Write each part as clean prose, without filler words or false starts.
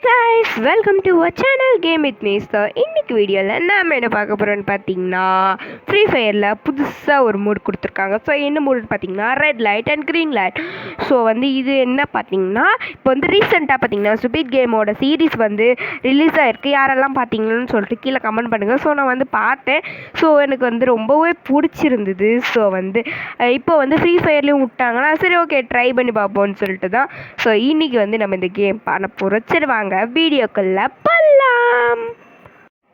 Guys welcome to our channel game with me. So இன்னைக்கு வீடியோவில் நாம் என்ன பார்க்க போகிறோன்னு பார்த்தீங்கன்னா ஃப்ரீ ஃபயரில் புதுசாக ஒரு மூட் கொடுத்துருக்காங்க. ஸோ என்ன மூடுன்னு பார்த்தீங்கன்னா red light and green light. So இது என்ன பார்த்தீங்கன்னா இப்போ ரீசெண்டாக பார்த்தீங்கன்னா ஸ்குவிட் கேமோட சீரீஸ் ரிலீஸ் ஆகிருக்கு. யாரெல்லாம் பார்த்தீங்கன்னு சொல்லிட்டு கீழே கமெண்ட் பண்ணுங்கள். ஸோ நான் பார்த்தேன். ஸோ எனக்கு ரொம்பவே பிடிச்சிருந்தது. ஸோ இப்போ ஃப்ரீ ஃபயர்லேயும் விட்டாங்கன்னா சரி ஓகே ட்ரை பண்ணி பார்ப்போம்னு சொல்லிட்டு தான். ஸோ இன்றைக்கி நம்ம இந்த கேம் பண்ண போகிறோம். சரி வாங்க வீடியோக்குள்ள போகலாம்.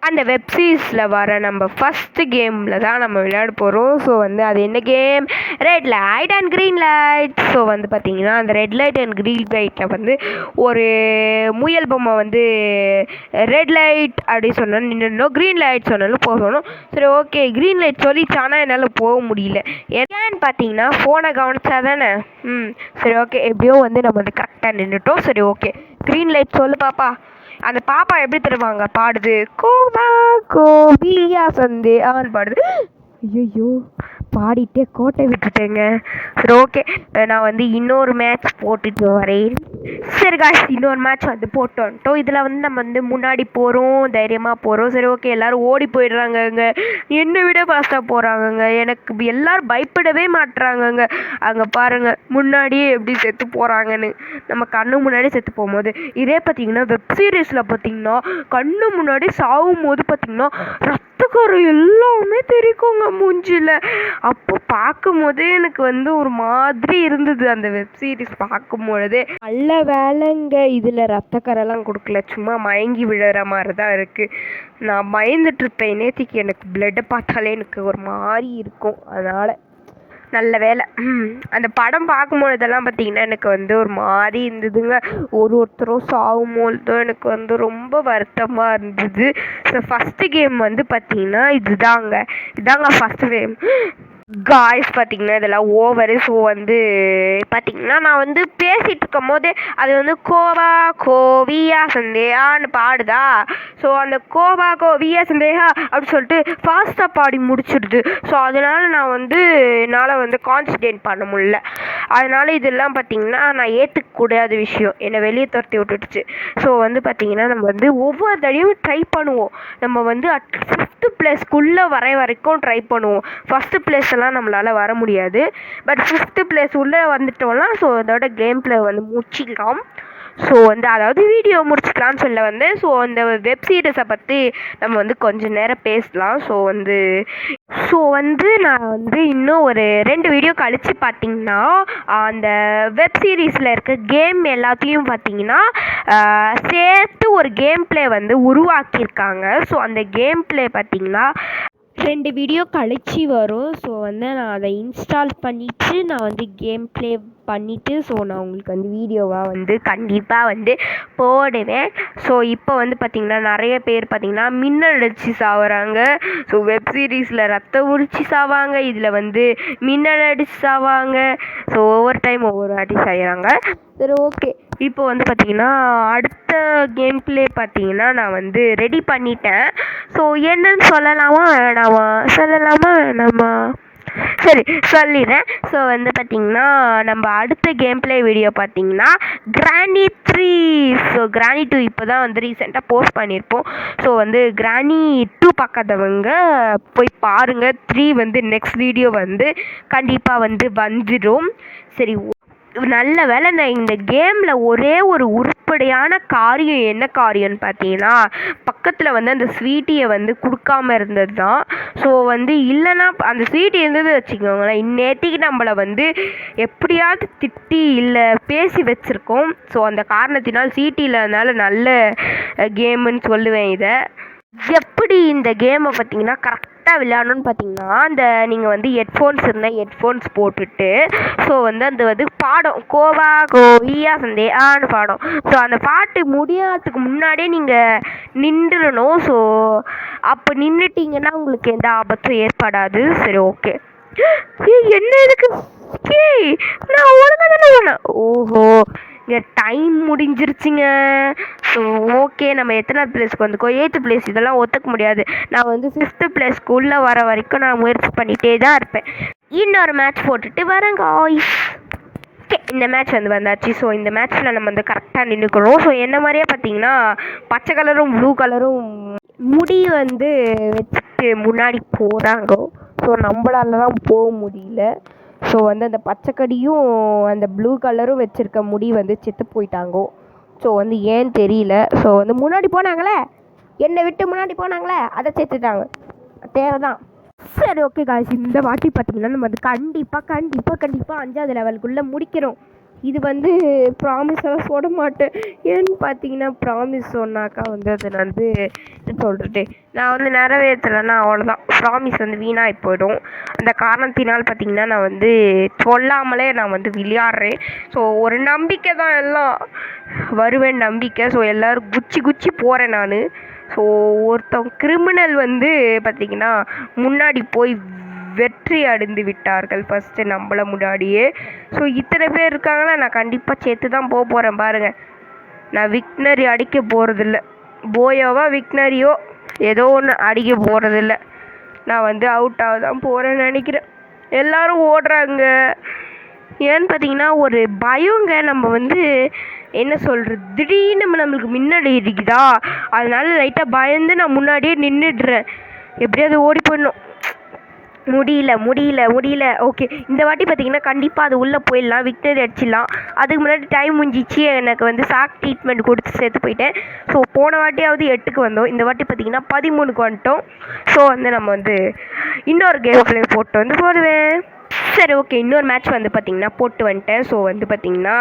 அந்த வெப்சீரிஸில் வர நம்ம ஃபஸ்ட்டு கேமில் தான் நம்ம விளையாட போகிறோம். ஸோ அது என்ன game? Red light and green light. So பார்த்தீங்கன்னா அந்த ரெட் லைட் அண்ட் க்ரீன் லைட்டில் ஒரு முயல் பொம்மை ரெட் லைட் அப்படி சொன்னாலும் நின்றுடணும், க்ரீன் லைட் சொன்னாலும் போகணும். சரி ஓகே க்ரீன் லைட் சொல்லிச்சானா என்னால் போக முடியல. ஏன்னு பார்த்தீங்கன்னா ஃபோனை கவனிச்சா தானே. சரி ஓகே எப்படியோ நம்ம கரெக்டாக நின்றுட்டோம். சரி ஓகே க்ரீன் லைட் சொல்லு பாப்பா. அந்த பாப்பா எப்படி தருவாங்க பாடுது, கோவா கோபியா சந்தே ஆன் பாடுது. ஐயோ பாடிட்டே கோட்டை விட்டுட்டேங்க. சரி ஓகே நான் இன்னொரு மேட்ச் போட்டுட்டு வரேன். சரி காய்ஸ் இன்னொரு மேட்ச் போட்டு வந்துட்டோம். இதில் நம்ம முன்னாடி போகிறோம், தைரியமாக போகிறோம். சரி ஓகே எல்லோரும் ஓடி போயிடுறாங்கங்க, என்னை விட ஃபாஸ்ட்டாக போகிறாங்கங்க. எனக்கு எல்லோரும் பயப்படவே மாட்டுறாங்கங்க. அங்கே பாருங்கள் முன்னாடியே எப்படி செத்து போகிறாங்கன்னு. நம்ம கண்ணு முன்னாடி செத்து போகும்போது இதே பார்த்திங்கன்னா வெப் சீரிஸில் பார்த்திங்கன்னா கண்ணு முன்னாடி சாகும் போது பார்த்திங்கன்னா ரத்தக்காரம் எல்லாமே தெரிக்குங்க மூஞ்சியில். அப்போ பார்க்கும் போதே எனக்கு ஒரு மாதிரி இருந்தது. அந்த வெப் சீரிஸ் பார்க்கும் பொழுதே நல்ல வேலைங்க இதில் ரத்தக்கரெல்லாம் கொடுக்கல, சும்மா மயங்கி விழுற மாதிரி தான் இருக்குது. நான் பயந்துட்டுருப்பேன் நேத்திக்கு. எனக்கு பிளட்டை பார்த்தாலே எனக்கு ஒரு மாதிரி இருக்கும். அதனால் நல்ல வேலை. அந்த படம் பார்க்கும்பொழுதெல்லாம் பார்த்திங்கன்னா எனக்கு ஒரு மாதிரி இருந்ததுங்க. ஒருத்தரும் சாகும்போது எனக்கு ரொம்ப வருத்தமாக இருந்தது. ஸோ ஃபஸ்ட்டு கேம் பார்த்திங்கன்னா இதாங்க ஃபஸ்ட்டு கேம் காய்ஸ். பார்த்திங்கன்னா இதெல்லாம் ஓவரு. ஸோ பார்த்திங்கன்னா நான் பேசிகிட்டு இருக்கும் போதே அது கோவா கோவியா சந்தேகான்னு பாடுதா. ஸோ அந்த கோவா கோவியா சந்தேகா அப்படி சொல்லிட்டு ஃபாஸ்ட்டாக பாடி முடிச்சிடுது. ஸோ அதனால் நான் என்னால் கான்சன்ட்ரேட் பண்ண முடியல. அதனால் இதெல்லாம் பார்த்திங்கன்னா நான் ஏற்றுக்கூடாத விஷயம், என்னை வெளியே துரத்தி விட்டுடுச்சு. ஸோ பார்த்திங்கன்னா நம்ம ஒவ்வொரு தடையும் ட்ரை பண்ணுவோம். நம்ம ஃபிஃப்த்து பிளேஸ்க்குள்ளே வரைக்கும் ட்ரை பண்ணுவோம். ஃபஸ்ட்டு பிளேஸ் நம்மளால் வர முடியாது. பட் ஃபிஃப்த்து பிளேஸ் உள்ளே வந்துட்டோம்னா ஸோ அதோட கேம் பிளே முடிச்சிக்கலாம். ஸோ அதாவது வீடியோ முடிச்சுக்கலான்னு சொல்ல ஸோ அந்த வெப் சீரிஸை பற்றி நம்ம கொஞ்சம் நேரம் பேசலாம். ஸோ நான் இன்னும் ஒரு 2 வீடியோ கழித்து பார்த்திங்கன்னா அந்த வெப் சீரிஸில் இருக்க கேம் எல்லாத்தையும் பார்த்திங்கன்னா சேர்த்து ஒரு கேம் பிளே உருவாக்கியிருக்காங்க. ஸோ அந்த கேம் பிளே பார்த்திங்கன்னா 2 வீடியோ கழிச்சு வரும். ஸோ நான் அதை இன்ஸ்டால் பண்ணிவிட்டு நான் கேம் ப்ளே பண்ணிவிட்டு ஸோ நான் உங்களுக்கு வீடியோவாக கண்டிப்பாக போடுவேன். ஸோ இப்போ பார்த்திங்கன்னா நிறைய பேர் பார்த்திங்கன்னா மின்னல் அடித்து சாவுறாங்க. ஸோ வெப் சீரிஸில் ரத்தம் உரிச்சு சாவாங்க, இதில் மின்னல் அடித்து சாவாங்க. ஸோ ஒவ்வொரு டைம் ஒவ்வொரு அடி செய்கிறாங்க. சரி ஓகே இப்போ பார்த்திங்கன்னா அடுத்த கேம் ப்ளே பார்த்திங்கன்னா நான் ரெடி பண்ணிட்டேன். ஸோ என்னன்னு சொல்லலாமா வேணாமா? சரி சொல்லிடுறேன். ஸோ பார்த்திங்கன்னா நம்ம அடுத்த கேம் ப்ளே வீடியோ பார்த்திங்கன்னா கிராணி 3. ஸோ கிராணி 2 இப்போ தான் ரீசெண்டாக போஸ்ட் பண்ணியிருப்போம். ஸோ கிராணி 2 பார்க்காதவங்க போய் பாருங்கள். 3 நெக்ஸ்ட் வீடியோ கண்டிப்பாக வந்துடும். சரி நல்ல வேலை. நான் இந்த கேமில் ஒரே ஒரு உருப்படியான காரியம் என்ன காரியம்னு பார்த்தீங்கன்னா பக்கத்தில் அந்த ஸ்வீட்டியை கொடுக்காம இருந்தது தான். ஸோ இல்லைன்னா அந்த ஸ்வீட்டி இருந்தது வச்சுக்கோங்களேன், இன்னேத்திக்கு நம்மளை எப்படியாவது திட்டி இல்லை பேசி வச்சுருக்கோம். ஸோ அந்த காரணத்தினால் ஸ்வீட்டி இல்லாதனால நல்ல கேமுன்னு சொல்லுவேன். இதை எப்படி இந்த கேமை பார்த்திங்கன்னா கரெக்டாக விளையாடணும்னு பார்த்திங்கன்னா அந்த நீங்கள் ஹெட்ஃபோன்ஸ் இருந்தால் ஹெட்ஃபோன்ஸ் போட்டுட்டு ஸோ அந்த பாடம் கோவா கோவியா சந்தே ஆன்னு பாடம். ஸோ அந்த பாட்டு முடியாததுக்கு முன்னாடியே நீங்கள் நின்றுடணும். ஸோ அப்போ நின்றுட்டிங்கன்னா உங்களுக்கு எந்த ஆபத்தும் ஏற்படாது. சரி ஓகே என்ன இதுக்கு நான் ஒழுங்காக தானே பண்ணேன். ஓஹோ இங்கே டைம் முடிஞ்சிருச்சுங்க. ஸோ ஓகே நம்ம எத்தனாவது பிளேஸ்க்கு வந்துக்கோ, 8th பிளேஸ் இதெல்லாம் ஒத்துக்க முடியாது. நான் 5th பிளேஸ்க்கு உள்ளே வர வரைக்கும் நான் முயற்சி பண்ணிகிட்டே தான் இருப்பேன். இன்னொரு மேட்ச் போட்டுட்டு வரேன் காய்ஸ். ஓகே, இந்த மேட்ச் வந்தாச்சு. ஸோ இந்த மேட்ச்சில் நம்ம வந்து கரெக்டாக நின்றுக்கிறோம். ஸோ என்ன மாதிரியே பார்த்தீங்கன்னா பச்சை கலரும் ப்ளூ கலரும் முடி வந்து வச்சுட்டு முன்னாடி போகிறாங்க. ஸோ நம்மளால தான் போக முடியல. ஸோ வந்து அந்த பச்சைக்கடியும் அந்த ப்ளூ கலரும் வச்சுருக்க முடி வந்து செத்து போயிட்டாங்கோ. ஸோ வந்து ஏன்னு தெரியல. ஸோ வந்து முன்னாடி போனாங்களே, என்னை விட்டு முன்னாடி போனாங்களே, அதை சேர்த்துட்டாங்க. தேவைதான். சரி, ஓகே காய்ஸ், இந்த வாட்டி பார்த்தீங்கன்னா நம்ம வந்து கண்டிப்பாக 5வது லெவலுக்குள்ளே முடிக்கிறோம். இது வந்து ப்ராமிஸாக சொல்ல மாட்டேன். ஏன்னு பார்த்தீங்கன்னா ப்ராமிஸ் சொன்னாக்கா வந்து அதை நான் வந்து சொல்கிறது நான் வந்து நிறைவேற்றலைன்னா அவ்வளோதான், ப்ராமிஸ் வந்து வீணாகி போயிடும். அந்த காரணத்தினால் பார்த்தீங்கன்னா நான் வந்து சொல்லாமலே நான் வந்து விளையாடுறேன். ஸோ ஒரு நம்பிக்கை தான், எல்லாம் வருவேன் நம்பிக்கை. ஸோ எல்லோரும் குச்சி போகிறேன் நான். ஸோ ஒருத்தவங்க கிரிமினல் வந்து பார்த்திங்கன்னா முன்னாடி போய் வெற்றி அடைந்து விட்டார்கள் ஃபஸ்ட்டு நம்மள முன்னாடியே. ஸோ இத்தனை பேர் இருக்காங்கன்னா நான் கண்டிப்பாக சேர்த்து தான் போகிறேன் பாருங்கள். நான் விக்னரி அடிக்க போகிறதில்ல, போயோவா விக்னரியோ ஏதோ ஒன்று அடிக்க போகிறதில்ல. நான் வந்து அவுட்டாக தான் போகிறேன்னு நினைக்கிறேன். எல்லோரும் ஓடுறாங்க. ஏன்னு பார்த்தீங்கன்னா ஒரு பயங்க, நம்ம வந்து என்ன சொல்கிறது, திடீர்னு நம்மளுக்கு முன்னாடி இருக்குதா, அதனால லைட்டாக பயந்து நான் முன்னாடியே நின்றுடுறேன். எப்படியாவது ஓடி போயிடணும். முடியல. ஓகே, இந்த வாட்டி பார்த்தீங்கன்னா கண்டிப்பாக அது உள்ளே போயிடலாம், விக்டரி அடிச்சிடலாம். அதுக்கு முன்னாடி டைம் முடிஞ்சிச்சு, எனக்கு வந்து ஷாக் ட்ரீட்மெண்ட் கொடுத்து சேர்த்து போயிட்டேன். ஸோ போன வாட்டியாவது 8க்கு வந்தோம், இந்த வாட்டி பார்த்தீங்கன்னா 13க்கு வந்துட்டோம். ஸோ வந்து நம்ம வந்து இன்னொரு கேம் பிளே போட்டு வந்து போடுவேன். சரி, ஓகே, இன்னொரு மேட்ச் வந்து பார்த்திங்கன்னா போட்டு வந்துட்டேன். ஸோ வந்து பார்த்திங்கன்னா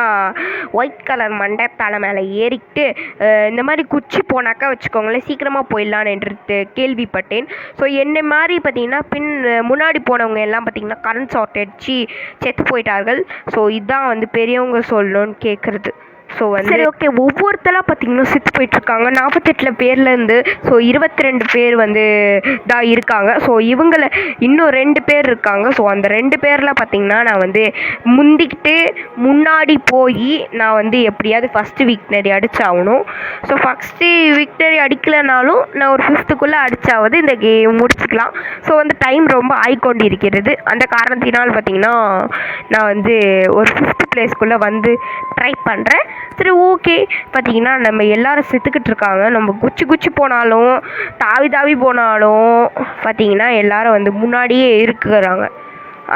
ஒயிட் கலர் மண்டை தலை மேலே ஏறிக்கிட்டு இந்த மாதிரி குச்சி போனாக்கா வச்சுக்கோங்களேன் சீக்கிரமாக போயிடலான்னு கேள்விப்பட்டேன். ஸோ என்னை மாதிரி பார்த்திங்கன்னா முன்னாடி போனவங்க எல்லாம் பார்த்திங்கன்னா கரண்ட் ஷார்ட் அடித்து செத்து போயிட்டார்கள். ஸோ இதுதான் வந்து பெரியவங்க சொல்லணும்னு கேட்குறது. ஸோ வந்து சரி, ஓகே, ஒவ்வொருத்தராக பார்த்திங்கன்னா செத்து போயிட்டுருக்காங்க. 48 பேர்லேருந்து ஸோ 22 பேர் வந்து தான் இருக்காங்க. ஸோ இவங்களை இன்னும் 2 பேர் இருக்காங்க. ஸோ அந்த 2 பேரில் பார்த்திங்கன்னா நான் வந்து முந்திக்கிட்டு முன்னாடி போய் நான் வந்து எப்படியாவது ஃபஸ்ட்டு விக்டரி அடிச்சாகணும். ஸோ ஃபஸ்ட்டு விக்டரி அடிக்கலைனாலும் நான் ஒரு 5த்துக்குள்ளே அடித்தாவது இந்த கேம் முடிச்சுக்கலாம். ஸோ வந்து டைம் ரொம்ப ஆகிக்கொண்டு இருக்கிறது. அந்த காரணத்தினால் பார்த்திங்கன்னா நான் வந்து ஒரு 5th பிளேஸ்க்குள்ளே வந்து ட்ரை பண்ணுறேன். சரி, ஓகே, பார்த்தீங்கன்னா நம்ம எல்லோரும் செத்துக்கிட்டு இருக்காங்க. நம்ம குச்சி போனாலும் தாவி போனாலும் பார்த்தீங்கன்னா எல்லோரும் வந்து முன்னாடியே இருக்கிறாங்க.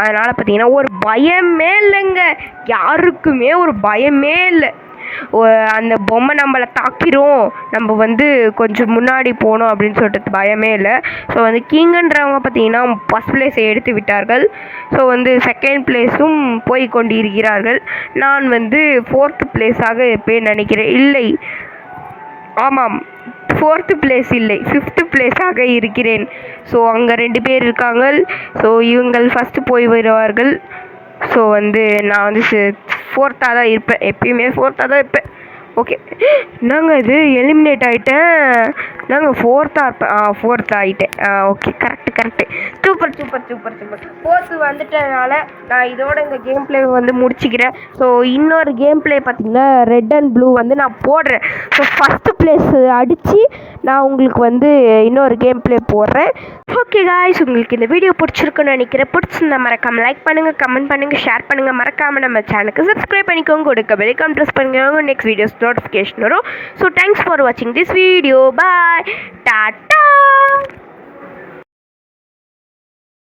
அதனால் பார்த்தீங்கன்னா ஒரு பயமே இல்லைங்க, யாருக்குமே ஒரு பயமே இல்லை. அந்த பொம்மை நம்மளை தாக்கிரும், நம்ம வந்து கொஞ்சம் முன்னாடி போகணும் அப்படின்னு சொல்லிட்டு பயமே இல்லை. ஸோ வந்து கிங்குன்றவங்க பார்த்தீங்கன்னா ஃபஸ்ட் பிளேஸை எடுத்து விட்டார்கள். ஸோ வந்து செகண்ட் பிளேஸும் போய் கொண்டு இருக்கிறார்கள். நான் வந்து 4th பிளேஸாக இருப்பேன் நினைக்கிறேன். இல்லை, ஆமாம், 4th பிளேஸ் இல்லை, 5th பிளேஸாக இருக்கிறேன். ஸோ அங்கே 2 பேர் இருக்காங்க. ஸோ இவங்கள் ஃபஸ்ட்டு போய் வருவார்கள். ஸோ வந்து நான் வந்து 4th தான் இருப்பேன், எப்பயுமே 4th தான் இருப்பேன். ஓகே, நாங்கள் இது எலிமினேட் ஆகிட்டேன். நாங்கள் 4th இருப்பேன். 4th ஆகிட்டேன். Okay, correct. சூப்பர். 4th வந்துட்டதுனால நான் இதோட இந்த கேம் பிளே வந்து முடிச்சுக்கிறேன். ஸோ இன்னொரு கேம் பிளே பார்த்திங்கன்னா ரெட் அண்ட் ப்ளூ வந்து நான் போடுறேன். ஸோ ஃபஸ்ட்டு பிளேஸ் அடித்து நான் உங்களுக்கு வந்து இன்னொரு கேம் பிளே போடுறேன். ஓகே காய்ஸ், உங்களுக்கு இந்த வீடியோ பிடிச்சிருக்குன்னு நினைக்கிறேன். பிடிச்சிருந்தா மறக்காமல் லைக் பண்ணுங்கள், கமெண்ட் பண்ணுங்கள், ஷேர் பண்ணுங்கள். மறக்காமல் நம்ம சேனலுக்கு சப்ஸ்கிரைப் பண்ணிக்கோங்க, கொடுக்க பெல்லைக்கான் ப்ரெஸ் பண்ணுங்க, நெக்ஸ்ட் வீடியோஸ் நோட்டிஃபிகேஷன் வரும். ஸோ தேங்க்ஸ் ஃபார் வாட்சிங் திஸ் வீடியோ. Bye, tata.